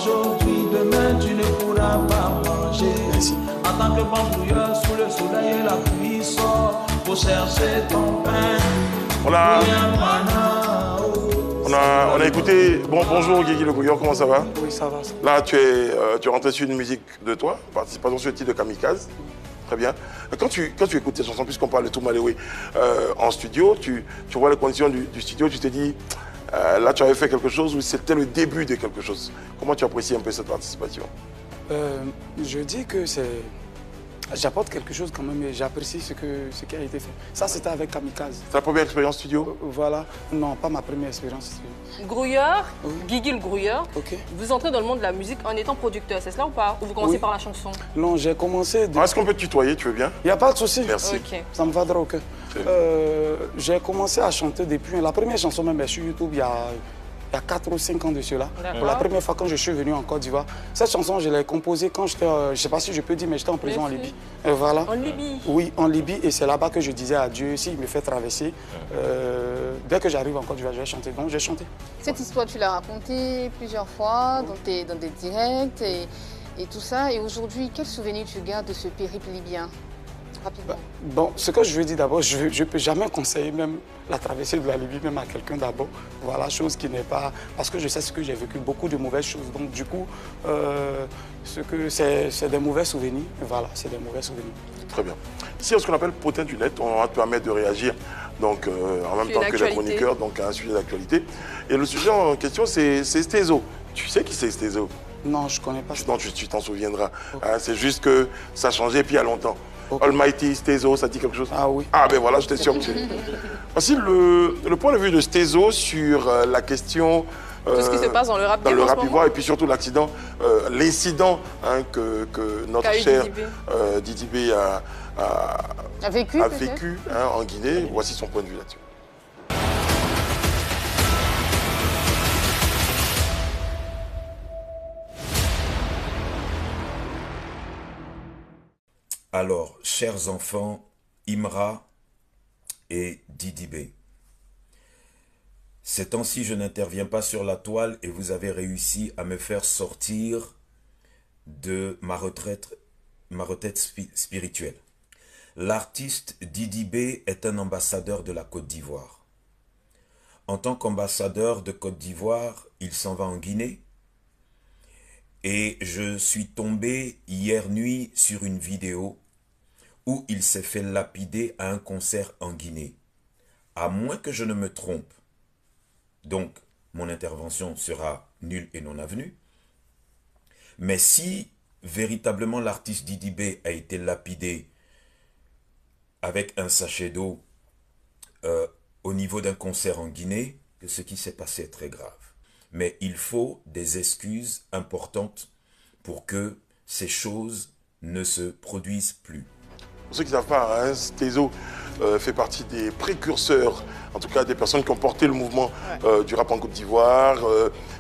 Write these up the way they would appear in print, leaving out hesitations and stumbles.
aujourd'hui, demain tu ne pourras pas manger. Merci. En tant que bambouilleur, sous le soleil et la pluie sort pour chercher ton pain. On a écouté. Bon, bonjour Guigui Le Brouilleur, comment ça va? Oui, ça va. Là, tu es rentré sur une musique de toi, participation sur le titre de Kamikaze. Très bien. Quand tu écoutes tes chansons, puisqu'on parle de Toumalewe en studio, tu vois les conditions du studio, tu te dis, là, tu avais fait quelque chose ou c'était le début de quelque chose. Comment tu apprécies un peu cette participation? Je dis que c'est... J'apporte quelque chose quand même et j'apprécie ce qui a été fait. Ça, c'était avec Kamikaze. C'est ta première expérience studio? Voilà. Non, pas ma première expérience studio. Grouilleur, oui. Guigui le Grouilleur, Ok. vous entrez dans le monde de la musique en étant producteur, c'est cela ou pas? Ou vous commencez Oui. par la chanson? Non, j'ai commencé... Est-ce qu'on peut te tutoyer, tu veux bien? Il n'y a pas de souci. Merci. Ok. Ça me va droit au cœur. J'ai commencé à chanter depuis... La première chanson même est sur YouTube il y a 4 ou 5 ans de cela. Pour la première fois quand je suis venu en Côte d'Ivoire. Cette chanson, je l'ai composée quand j'étais... je ne sais pas si je peux dire, mais j'étais en prison en Libye. Voilà. En Libye? Oui, en Libye. Et c'est là-bas que je disais à Dieu, s'il me fait traverser, dès que j'arrive en Côte d'Ivoire, je vais chanter. Donc j'ai chanté. Cette histoire, tu l'as racontée plusieurs fois dans des directs et tout ça. Et aujourd'hui, quel souvenir tu gardes de ce périple libyen? Rapidement. Bon, ce que je veux dire d'abord, je ne peux jamais conseiller même la traversée de la Libye, même à quelqu'un d'abord. Voilà, chose qui n'est pas... Parce que je sais ce que j'ai vécu, beaucoup de mauvaises choses. Donc du coup, c'est des mauvais souvenirs. Voilà, c'est des mauvais souvenirs. Très bien. Ici, ce qu'on appelle potin du net, on va te permettre de réagir donc, en même temps que les chroniqueurs, donc à un sujet d'actualité. Et le sujet en question, c'est Stezo. Tu sais qui c'est Stezo? Non, je ne connais pas. Non, tu t'en souviendras. Okay. Hein, c'est juste que ça a changé et puis il y a longtemps. Okay. Almighty, Stezo, ça dit quelque chose? Ah oui. Ah ben voilà, j'étais sûr que tu... Voici le point de vue de Stezo sur la question... Tout ce qui se passe dans le rap ivoire et puis surtout l'accident, l'incident hein, que notre cher Didi B a vécu hein, en Guinée. Voici son point de vue là-dessus. Alors, chers enfants, Imra et Didi B, ces temps-ci, je n'interviens pas sur la toile et vous avez réussi à me faire sortir de ma retraite spirituelle. L'artiste Didi B est un ambassadeur de la Côte d'Ivoire. En tant qu'ambassadeur de Côte d'Ivoire, il s'en va en Guinée. Et je suis tombé hier nuit sur une vidéo où il s'est fait lapider à un concert en Guinée. À moins que je ne me trompe. Donc, mon intervention sera nulle et non avenue. Mais si véritablement l'artiste Didi B a été lapidé avec un sachet d'eau au niveau d'un concert en Guinée, que ce qui s'est passé est très grave. Mais il faut des excuses importantes pour que ces choses ne se produisent plus. Pour ceux qui ne savent pas, hein, Stezo fait partie des précurseurs, en tout cas des personnes qui ont porté le mouvement du rap en Côte d'Ivoire.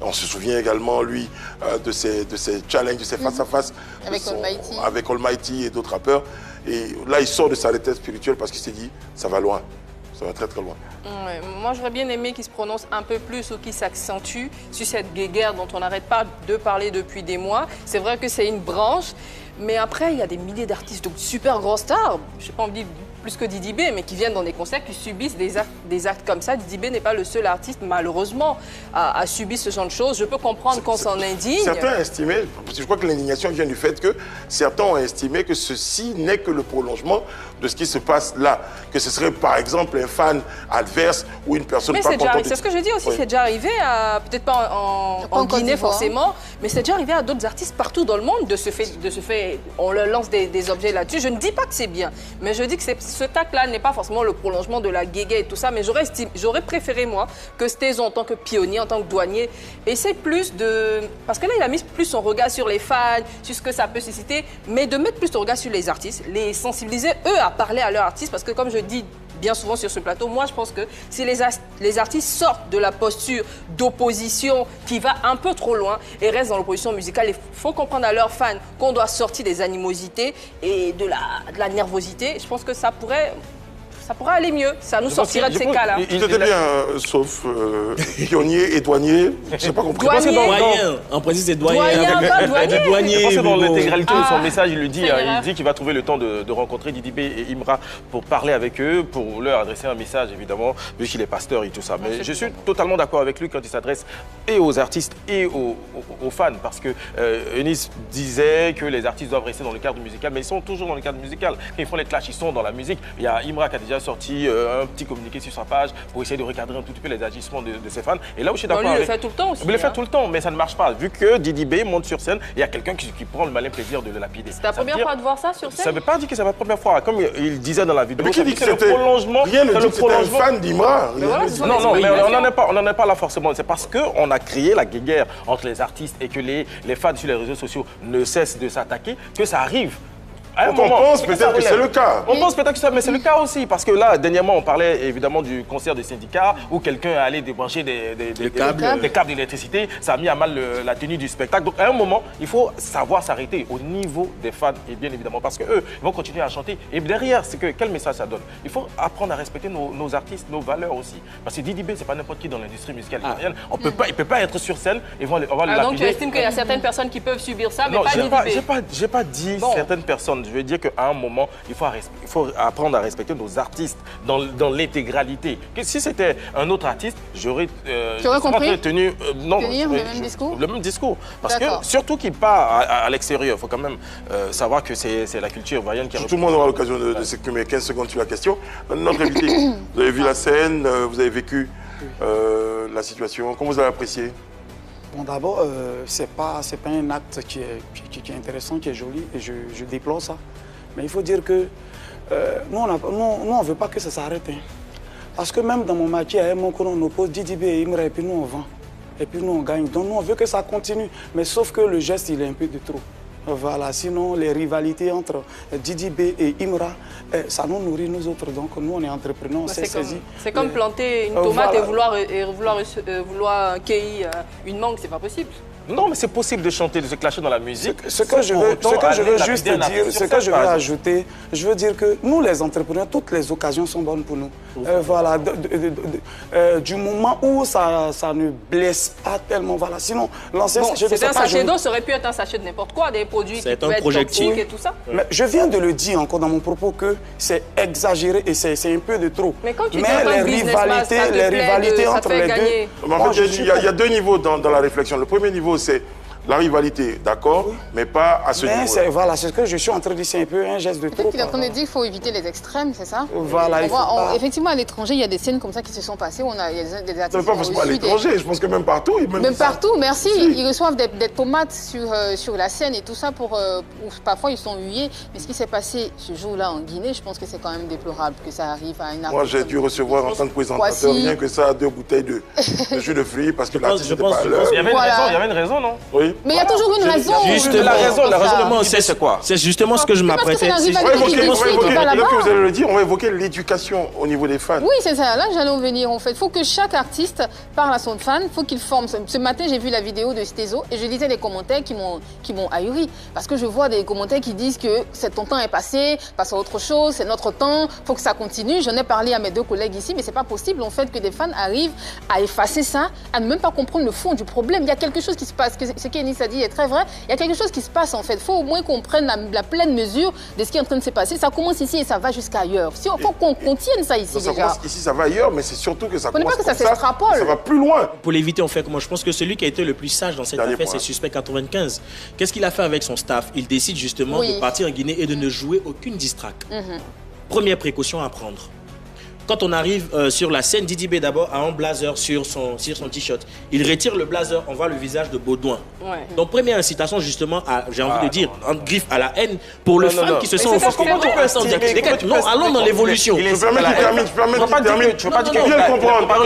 On se souvient également, lui, de ses challenges, de ses face-à-face avec Almighty et d'autres rappeurs. Et là, il sort de sa retraite spirituelle parce qu'il s'est dit, ça va loin, ça va très très loin. Ouais, moi, j'aurais bien aimé qu'il se prononce un peu plus ou qu'il s'accentue sur cette guéguerre dont on n'arrête pas de parler depuis des mois. C'est vrai que c'est une branche, mais après, il y a des milliers d'artistes, donc super gros stars, je sais pas, on me dit plus que Didi B, mais qui viennent dans des concerts, qui subissent des actes comme ça. Didi B n'est pas le seul artiste, malheureusement, à subir ce genre de choses. Je peux comprendre qu'on s'en indigne. Certains ont estimé, je crois que l'indignation vient du fait que certains ont estimé que ceci n'est que le prolongement de ce qui se passe là. Que ce serait par exemple un fan adverse ou une personne pas contente. C'est ce que je dis aussi, c'est déjà arrivé, peut-être pas en Guinée forcément, mais c'est déjà arrivé à d'autres artistes partout dans le monde de ce fait, on leur lance des objets là-dessus. Je ne dis pas que c'est bien, mais je dis que ce tac-là n'est pas forcément le prolongement de la guéguerre et tout ça, mais j'aurais préféré, moi, que Stezo, en tant que pionnier, en tant que douanier, essaie plus de... Parce que là, il a mis plus son regard sur les fans, sur ce que ça peut susciter, mais de mettre plus son regard sur les artistes, les sensibiliser, eux, à parler à leurs artistes, parce que comme je dis bien souvent sur ce plateau, moi, je pense que si les artistes sortent de la posture d'opposition qui va un peu trop loin et restent dans l'opposition musicale, il faut comprendre à leurs fans qu'on doit sortir des animosités et de la nervosité. Je pense que ça pourrait ça pourra aller mieux. Ça nous sortira de ces cas-là. Il était bien, sauf pionnier et douanier. Je n'ai pas compris. Doyen. En principe, c'est doyen. Je pense que dans l'intégralité de son message, il dit qu'il va trouver le temps de rencontrer Didi B et Imra pour parler avec eux, pour leur adresser un message, évidemment, vu qu'il est pasteur et tout ça. Mais je suis totalement d'accord avec lui quand il s'adresse et aux artistes et aux fans, parce que Eunice disait que les artistes doivent rester dans le cadre musical, mais ils sont toujours dans le cadre musical. Quand ils font les clashs, ils sont dans la musique. Il y a Imra qui a déjà sorti un petit communiqué sur sa page pour essayer de recadrer un tout petit peu les agissements de ses fans. Et là où je suis d'accord avec... Lui, il le fait tout le temps aussi. Il le fait tout le temps, mais ça ne marche pas. Vu que Didi B monte sur scène, il y a quelqu'un qui prend le malin plaisir de le lapider. C'est ta première fois de voir ça sur scène? Ça ne veut pas dire que c'est ma première fois. Comme il disait dans la vidéo, mais qui dit que c'est le prolongement. Rien ne dit que c'était un fan d'Imra. Non, mais on n'en est pas là forcément. C'est parce qu'on a créé la guéguerre entre les artistes et que les fans sur les réseaux sociaux ne cessent de s'attaquer, que ça arrive. On pense peut-être que c'est le cas. On pense peut-être que ça, mais c'est le cas aussi. Parce que là, dernièrement, on parlait évidemment du concert des syndicats où quelqu'un est allé débrancher des câbles d'électricité. Ça a mis à mal la tenue du spectacle. Donc, à un moment, il faut savoir s'arrêter au niveau des fans, et bien évidemment, parce qu'eux, ils vont continuer à chanter. Et derrière, quel message ça donne? Il faut apprendre à respecter nos artistes, nos valeurs aussi. Parce que Didi B, c'est pas n'importe qui dans l'industrie musicale ivoirienne. Il peut pas être sur scène et on va le lapider. Donc, tu estimes qu'il y a certaines personnes qui peuvent subir ça, mais pas Didi B? J'ai pas dit certaines personnes. Je veux dire qu'à un moment, il faut apprendre à respecter nos artistes dans l'intégralité. Si c'était un autre artiste, j'aurais tenu le même discours. Le même discours. Parce que surtout qu'il part à l'extérieur, il faut quand même savoir que c'est la culture ivoirienne qui a... Tout le monde aura l'occasion de s'exprimer 15 secondes sur la question. Notre invité, vous avez vu la scène, vous avez vécu la situation. Comment vous avez apprécié? Bon, d'abord, c'est pas un acte qui est intéressant, qui est joli, et je déplore ça. Mais il faut dire que nous, on ne veut pas que ça s'arrête. Hein. Parce que même dans mon match, il y a un moment qu'on nous oppose Didi B et Imra, et puis nous, on vend. Et puis nous, on gagne. Donc nous, on veut que ça continue. Mais sauf que le geste, il est un peu de trop. Voilà, sinon, les rivalités entre Didi B et Imra, ça nous nourrit, nous autres. Donc nous, on est entrepreneurs, on s'est saisi. C'est comme planter une tomate et vouloir cueillir une mangue, c'est pas possible. Non, mais c'est possible de chanter, de se clasher dans la musique. Ce que je veux juste dire, ce que je veux ajouter, je veux dire que nous, les entrepreneurs, toutes les occasions sont bonnes pour nous. Voilà, du moment où ça ne blesse pas tellement, voilà. Sinon, l'ancien sachet de un sachet d'eau, ça aurait pu être un sachet de n'importe quoi, des produits qui peuvent être toxiques et tout ça. Mais je viens de le dire encore dans mon propos que c'est exagéré et c'est un peu de trop. Mais quand tu dis les rivalités entre les deux... En fait, il y a deux niveaux dans la réflexion. Le premier niveau, c'est la rivalité, d'accord, mais pas à ce niveau. Voilà, c'est ce que je suis en train de dire, c'est un peu un geste de trop. Peut-être qu'il est en train de dire qu'il faut éviter les extrêmes, c'est ça? Voilà, effectivement, à l'étranger, il y a des scènes comme ça qui se sont passées où il y a des artistes... pas forcément à l'étranger, je pense que même partout. Même partout, merci. Ils reçoivent des tomates sur la scène et tout ça parfois ils sont huillés. Mais ce qui s'est passé ce jour-là en Guinée, je pense que c'est quand même déplorable que ça arrive à une artiste. Moi, j'ai dû recevoir en tant que présentateur rien que ça, 2 bouteilles de jus de fruits parce que l'artiste n'était pas à l'heure. Il y avait une raison, non? Oui. Mais il y a toujours une raison. La raison, c'est quoi? C'est justement ce que je m'apprêtais. Vous allez le dire, on va évoquer l'éducation au niveau des fans. Oui, c'est ça. Là, j'allais en venir, en fait. Il faut que chaque artiste parle à son fan. Il faut qu'il forme. Ce matin, j'ai vu la vidéo de Stézo et je lisais des commentaires qui m'ont ahuri. Parce que je vois des commentaires qui disent que ton temps est passé, passe à autre chose, c'est notre temps, il faut que ça continue. J'en ai parlé à mes 2 collègues ici, mais c'est pas possible, en fait, que des fans arrivent à effacer ça, à ne même pas comprendre le fond du problème. Il y a quelque chose qui se passe. Ce qu'Eunice a dit est très vrai. Il y a quelque chose qui se passe, en fait. Il faut au moins qu'on prenne la pleine mesure de ce qui est en train de se passer. Ça commence ici et ça va jusqu'à ailleurs. Il faut qu'on contienne ça ici, ça déjà. Commence ici, ça va ailleurs, mais c'est surtout que ça commence pas que ça s'extrapole. Ça va plus loin. Pour l'éviter, on fait comment? Je pense que celui qui a été le plus sage dans cette affaire, c'est Suspect 95. Qu'est-ce qu'il a fait avec son staff? Il décide justement de partir en Guinée et de ne jouer aucune distrac. Première précaution à prendre. Quand on arrive sur la scène, Didi B d'abord a un blazer sur son t-shirt. Il retire le blazer, on voit le visage de Baudouin. Donc première incitation justement, j'ai envie de dire, en griffe à la haine pour le fan qui se sent offensé. Comment tu peux estimer? Non, allons dans l'évolution. Je permets qu'il termine. Tu peux pas dire qu'il comprendre.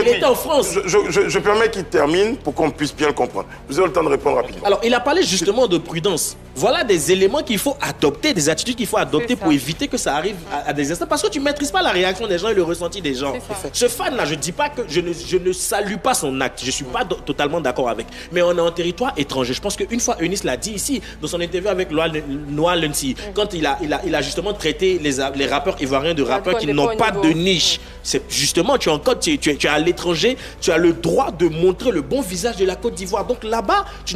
Il était en France. Je permets qu'il termine pour qu'on puisse bien le comprendre. Vous avez le temps de répondre rapidement. Alors, il a parlé justement de prudence. Voilà des éléments qu'il faut adopter, des attitudes qu'il faut adopter pour éviter que ça arrive à des instants. Parce que tu ne maîtrises pas la réaction des gens et le ressenti des gens. Ce fan-là, je ne dis pas que je ne salue pas son acte. Je ne suis pas totalement d'accord avec. Mais on est en territoire étranger. Je pense qu'une fois, Eunice l'a dit ici, dans son interview avec Noah Lensi, quand il a justement traité les rappeurs ivoiriens de rappeurs qui n'ont pas de niche. C'est justement, tu es à l'étranger, tu as le droit de montrer le bon visage de la Côte d'Ivoire. Donc là-bas,